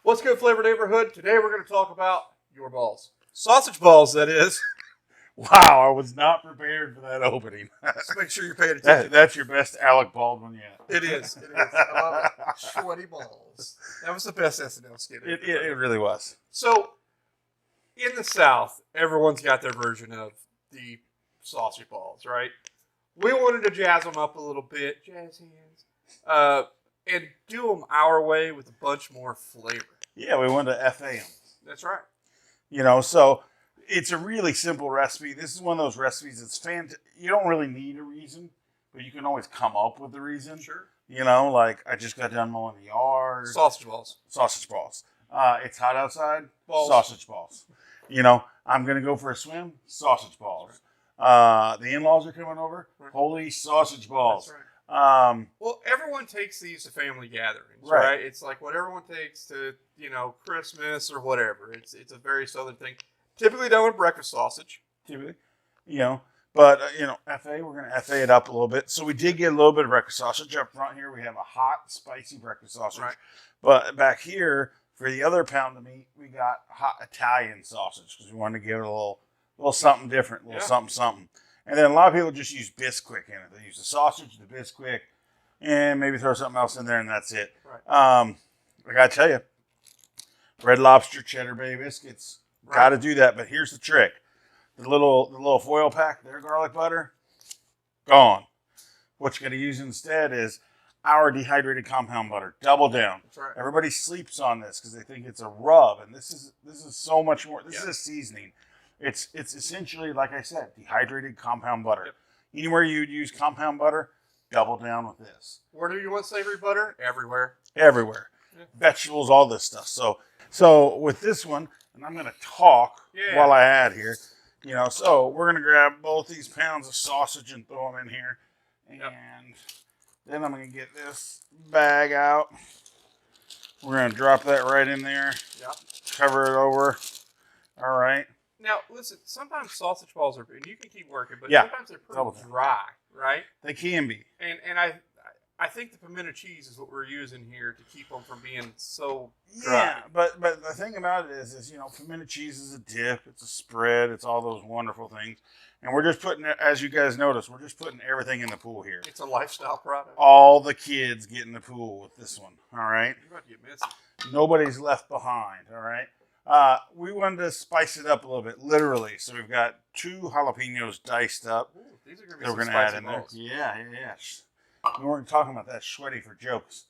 What's good, Flavor Neighborhood? Today we're going to talk about your balls. Sausage balls, that is. Wow, I was not prepared for that opening. Just make sure you're paying attention. That's your best Alec Baldwin yet. It is. I love it. Sweaty balls. That was the best SNL skit. It really was. So, in the South, everyone's got their version of the sausage balls, right? We wanted to jazz them up a little bit, jazz hands, and do them our way with a bunch more flavor. Yeah, we wanted to FA them. That's right. So it's a really simple recipe. This is one of those recipes that's you don't really need a reason, but you can always come up with a reason. Sure. Like I just got done mowing the yard. Sausage balls. Sausage balls. It's hot outside. Balls. Sausage balls. I'm going to go for a swim. Sausage balls. The in-laws are coming over. Right. Holy sausage balls. That's right. Well, everyone takes these to family gatherings, right? It's like what everyone takes to, Christmas or whatever. It's a very Southern thing. Typically done with breakfast sausage. Typically, but FA, we're going to FA it up a little bit. So we did get a little bit of breakfast sausage up front here. We have a hot, spicy breakfast sausage. Right. But back here, for the other pound of meat, we got hot Italian sausage because we wanted to give it a little something different, something. And then a lot of people just use Biscuit in it. They use the sausage, the Biscuit, and maybe throw something else in there, and that's it. Right. I got to tell you, Red Lobster Cheddar Bay biscuits, got to do that. But here's the trick. The little foil pack, their garlic butter, gone. What you're going to use instead is our dehydrated compound butter. Double down. That's right. Everybody sleeps on this because they think it's a rub, and this is so much more. This is a seasoning. It's essentially, like I said, dehydrated compound butter. Yep. Anywhere you'd use compound butter, double down with this. Where do you want savory butter? Everywhere. Everywhere. Yeah. Vegetables, all this stuff. So with this one, and I'm going to talk while I add here, so we're going to grab both these pounds of sausage and throw them in here. And then I'm going to get this bag out. We're going to drop that right in there. Yep. Cover it over. All right. Now, listen, sometimes sausage balls are, and you can keep working, but sometimes they're pretty dry, right? They can be. And I think the pimento cheese is what we're using here to keep them from being so dry. Yeah, but the thing about it is pimento cheese is a dip, it's a spread, it's all those wonderful things. And we're just putting, as you guys notice, we're just putting everything in the pool here. It's a lifestyle product. All the kids get in the pool with this one, all right? You're about to get messy. Nobody's left behind, all right? We wanted to spice it up a little bit, literally. So we've got 2 jalapenos diced up. Ooh, these are going to be some spicy balls. Yeah. We weren't talking about that sweaty for jokes.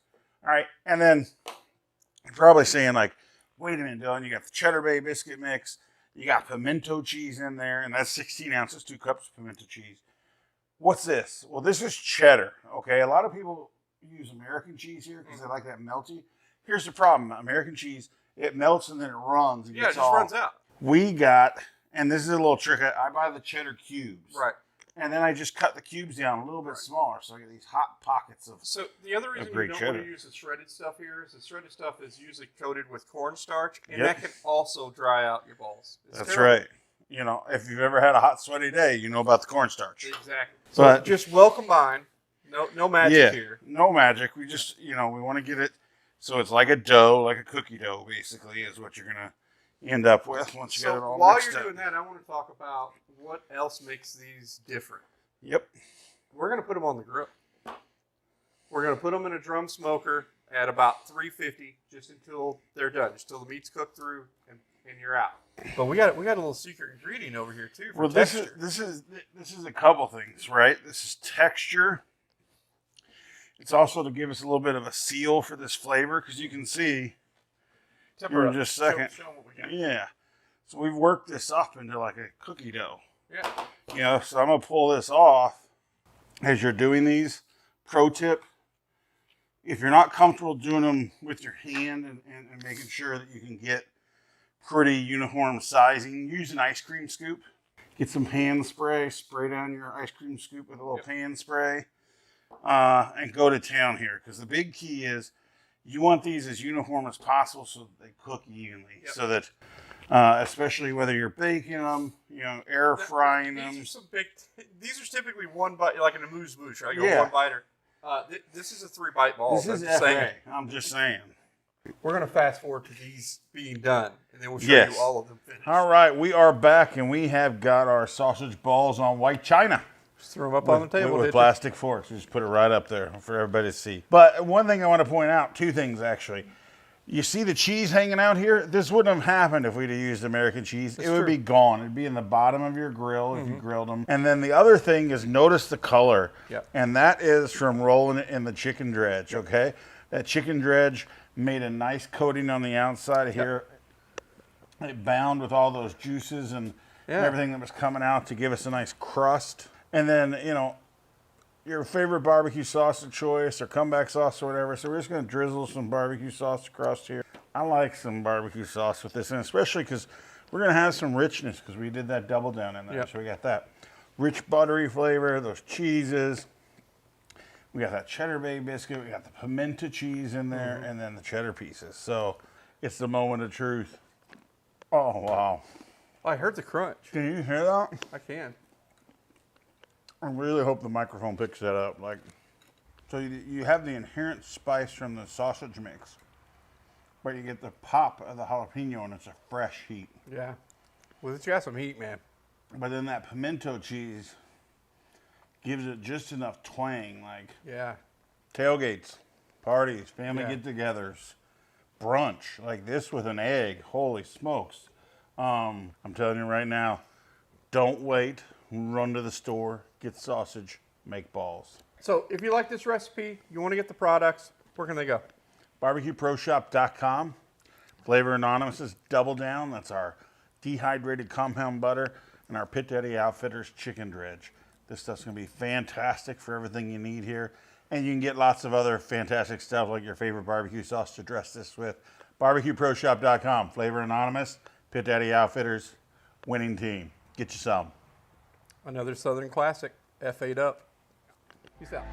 All right, and then you're probably saying, like, wait a minute, Dylan, you got the Cheddar Bay biscuit mix, you got pimento cheese in there, and that's 16 ounces, 2 cups of pimento cheese. What's this? Well, this is cheddar, okay? A lot of people use American cheese here because they like that melty. Here's the problem. American cheese, it melts and then it runs. And it just runs out. We got, and this is a little trick, I buy the cheddar cubes. Right. And then I just cut the cubes down a little bit smaller, so I get these hot pockets of. So the other reason you don't want to use the shredded stuff here is the shredded stuff is usually coated with cornstarch, and that can also dry out your balls. That's terrible. Right. If you've ever had a hot, sweaty day, you know about the cornstarch. Exactly. So just well combined. No magic here. No magic. We just we want to get it so it's like a dough, like a cookie dough, basically, is what you're gonna end up with once you get it all while mixed you're doing that, I want to talk about what else makes these different. Yep. We're going to put them on the grill. We're going to put them in a drum smoker at about 350 just until they're done, just until the meat's cooked through and you're out. But we got a little secret ingredient over here too for texture. This is a couple things, right? This is texture. It's also to give us a little bit of a seal for this flavor because you can see. Here in just a second. Show them what we got. Yeah. So we've worked this up into like a cookie dough. Yeah. So I'm going to pull this off as you're doing these. Pro tip, if you're not comfortable doing them with your hand and making sure that you can get pretty uniform sizing, use an ice cream scoop. Get some pan spray down your ice cream scoop with a little pan spray, and go to town here. Because the big key is you want these as uniform as possible so that they cook evenly. So that, especially whether you're baking them, air frying them. These are typically one bite, like an amuse-bouche, right? One biter. This is a 3-bite ball. This is FA. I'm just saying. We're going to fast forward to these being done, and then we'll show Yes. you all of them finished. All right, we are back, and we have got our sausage balls on white china. Just throw them up on the table. With plastic forks. Just put it right up there for everybody to see. But one thing I want to point out, two things actually. You see the cheese hanging out here? This wouldn't have happened if we'd have used American cheese. It would be gone. It'd be in the bottom of your grill if you grilled them. And then the other thing is notice the color. Yep. And that is from rolling it in the chicken dredge, okay? That chicken dredge made a nice coating on the outside here. It bound with all those juices and everything that was coming out to give us a nice crust. And then, you know, your favorite barbecue sauce of choice or comeback sauce or whatever. So we're just going to drizzle some barbecue sauce across here. I like some barbecue sauce with this, and especially because we're going to have some richness because we did that double down in there. Yep. So we got that rich buttery flavor, those cheeses. We got that cheddar bay biscuit. We got the pimento cheese in there, and then the cheddar pieces. So it's the moment of truth. Oh, wow. I heard the crunch. Can you hear that? I can. I really hope the microphone picks that up. So you have the inherent spice from the sausage mix, but you get the pop of the jalapeno, and it's a fresh heat. Yeah. Well, it's got some heat, man. But then that pimento cheese gives it just enough twang, like tailgates, parties, family get-togethers, brunch, like this with an egg. Holy smokes. I'm telling you right now, don't wait. Run to the store, get sausage, make balls. So if you like this recipe, you want to get the products, where can they go? BarbecueProShop.com. Flavor Anonymous is Double Down. That's our dehydrated compound butter and our Pitdaddy Outfitters chicken dredge. This stuff's going to be fantastic for everything you need here. And you can get lots of other fantastic stuff like your favorite barbecue sauce to dress this with. BarbecueProShop.com. Flavor Anonymous, Pitdaddy Outfitters, winning team. Get you some. Another Southern classic, F8 up. Peace out.